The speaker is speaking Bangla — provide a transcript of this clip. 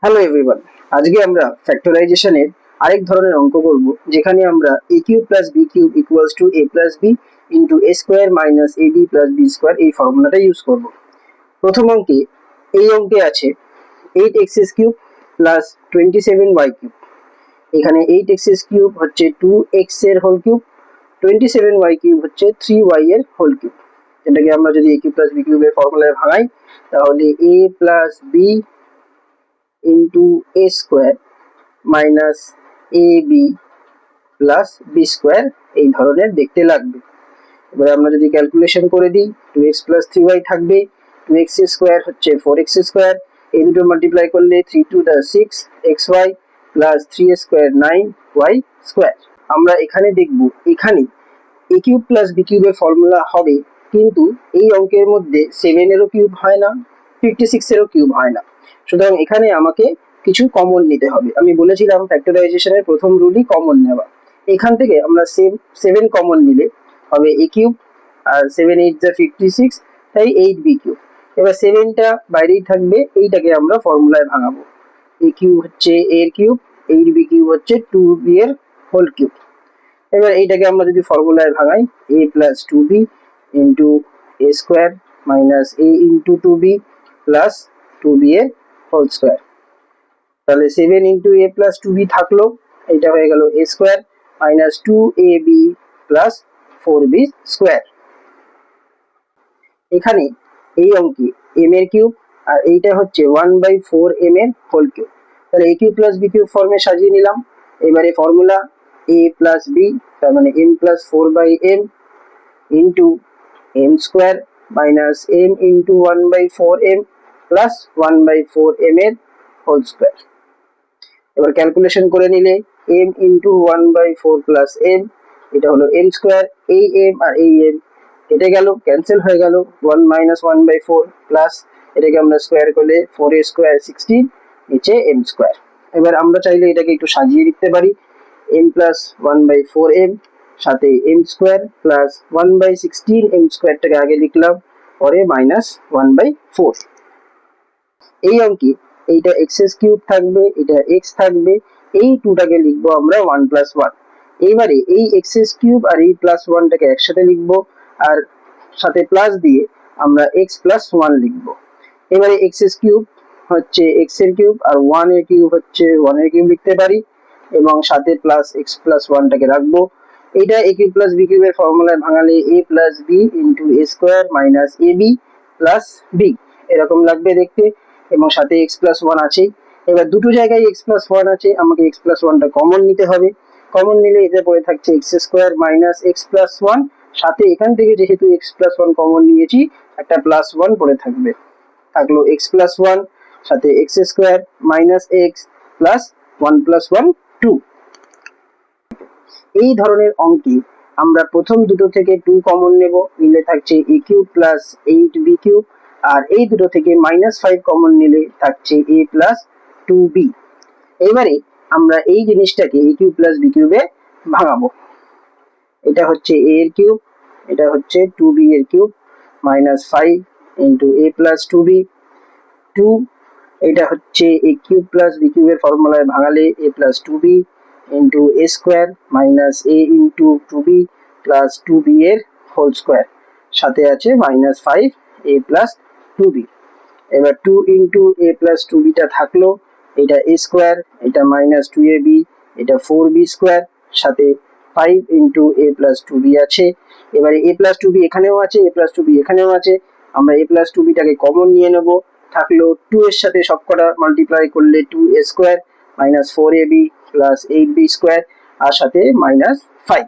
হ্যালো এভরিওয়ান, আজকে আমরা ফ্যাক্টরাইজেশনের আরেক ধরনের অঙ্ক করব, যেখানে আমরা a cube plus b cube equals to a plus b into a square minus ab plus b square এই ফর্মুলাটা ইউজ করব। প্রথম অঙ্কে এই অঙ্কে আছে 8x cube plus 27y cube. এখানে 8x কিউব হচ্ছে 2x এর হোল কিউব, 27y কিউব হচ্ছে 3y এর হোল কিউব। এটাকে আমরা যদি a কিউব প্লাস b কিউবের ফর্মুলায় ভাঙাই, তাহলে a plus b into a square minus ab plus b square এই ধরনের দেখতে লাগবে। এবার আমরা যদি ক্যালকুলেশন করে দিই, 2x plus 3y থাকবে, 2x স্কয়ার হচ্ছে 4x স্কয়ার, এই দুটো মাল্টিপ্লাই করলে 3 2 6 xy plus 3 square 9y square. আমরা এখানে দেখব, এখানে a কিউব প্লাস b কিউবের ফর্মুলা হবে, কিন্তু এই অঙ্কের মধ্যে 7 এরও কিউব হয় না, 56 এরও কিউব হয় না। সুতরাং এখানে আমাকে কিছু কমন নিতে হবে। আমি বলেছিলাম ফ্যাক্টরাইজেশনের প্রথম রুলই কমন নেওয়া। এখান থেকে আমরা 7 কমন নিলে হবে a কিউব, আর 7 8 যা 56, তাই 8b কিউব। এবার 7টা বাইরেই থাকবে, এইটাকে আমরা ফর্মুলায় ভাঙাবো। a কিউব হচ্ছে a এর কিউব, 8b কিউব হচ্ছে 2b এর হোল কিউব। এবার এইটাকে আমরা যদি ফর্মুলায় ভাঙাই, a plus 2b into a square minus a into 2b plus 2b এর হোল স্কোয়ার। তাহলে 7 ইন্টু a প্লাস 2b থাকলো, এটা হয়ে গেল a square minus 2ab plus 4b square. এখানে এই অঙ্কে m এর কিউব আর এইটা হচ্ছে 1/4m এর হোল কিউব। তাহলে a cube plus b cube ফর্মে সাজিয়ে নিলাম। এবারে ফর্মুলা a প্লাস b, তার মানে m plus 4/m into m square minus m into 1/4m plus 1/4m এর হোল স্কোয়ার। এবার ক্যালকুলেশন করে নিলে m ইন্টু 1/4 প্লাস m, এটা হলো m স্কোয়ার, এই m আর এই m কেটে গেল, ক্যান্সেল হয়ে গেল, 1 মাইনাস 1/4 প্লাস এটাকে আমরা স্কোয়ার করলে 4 এর স্কোয়ার 16, নিচে m স্কোয়ার। এবার আমরা চাইলে এটাকে একটু সাজিয়ে লিখতে পারি, m প্লাস 1/4m সাথে m স্কোয়ার প্লাস 1/16, m স্কোয়ারটাকে আগে লিখলাম, পরে মাইনাস 1/4। এই অঙ্কে এইটা এক্স কিউব থাকবে, এটা এক্স থাকবে, এই টুটাকে লিখবো আমরা 1 প্লাস 1। এইবারে এই এক্স কিউব আর এই প্লাস 1টাকে একসাথে লিখবো, আর সাথে প্লাস দিয়ে আমরা এক্স প্লাস 1 লিখবো। এবারে এক্স কিউব হচ্ছে এক্স এর কিউব, আর 1 এর কিউব হচ্ছে 1 এর কিউব লিখতে পারি, এবং সাথে প্লাস এক্স প্লাস 1টাকে রাখবো। এইটা a কিউব প্লাস b কিউবের ফর্মুলায় ভাঙালে a plus b into a square minus ab plus b এরকম লাগবে দেখতে, এবং সাথে x প্লাস 1 আছেই। এবার দুটো জায়গায় x প্লাস 1 আছে, আমাকে x প্লাস 1টা কমন নিতে হবে। কমন নিলে এতে পড়ে থাকছে x square minus x plus 1, সাথে এখান থেকে যেহেতু x প্লাস 1 কমন নিয়েছি, একটা প্লাস 1 পড়ে থাকবে, থাকলো x প্লাস 1 সাথে x square minus x plus 1 plus 1 2। এই ধরনের অঙ্কে আমরা প্রথম দুটো থেকে 2 কমন নেব, নিলে থাকছে a cube plus 8b cube, আর এই দুটো থেকে -5 কমন নিলে থাকছে a প্লাস 2b। এবারে আমরা এই জিনিসটাকে a কিউব প্লাস b কিউবে ভাঙাবো। এটা হচ্ছে a এর কিউব, এটা হচ্ছে 2b এর cube, -5 into a plus 2b 2, এটা হচ্ছে a কিউব প্লাস b কিউবের ফর্মুলায় ভাঙালে a plus 2b into a square minus a into 2b plus 2b এর হোল স্কোয়ার, সাথে আছে -5 a প্লাস 2b। এবার 2 ইন্টু a প্লাস 2bটা থাকলো, এটা a স্কোয়ার, এটা মাইনাস 2ab, এটা 4b স্কোয়ার, সাথে 5 ইন্টু a প্লাস 2b আছে। এবারে a প্লাস 2b এখানেও আছে, a প্লাস 2b এখানেও আছে, আমরা a প্লাস 2bটাকে কমন নিয়ে নেব। থাকলো 2 এর সাথে সবকটা মাল্টিপ্লাই করলে 2a square minus 4ab plus 8b square, আর সাথে -5।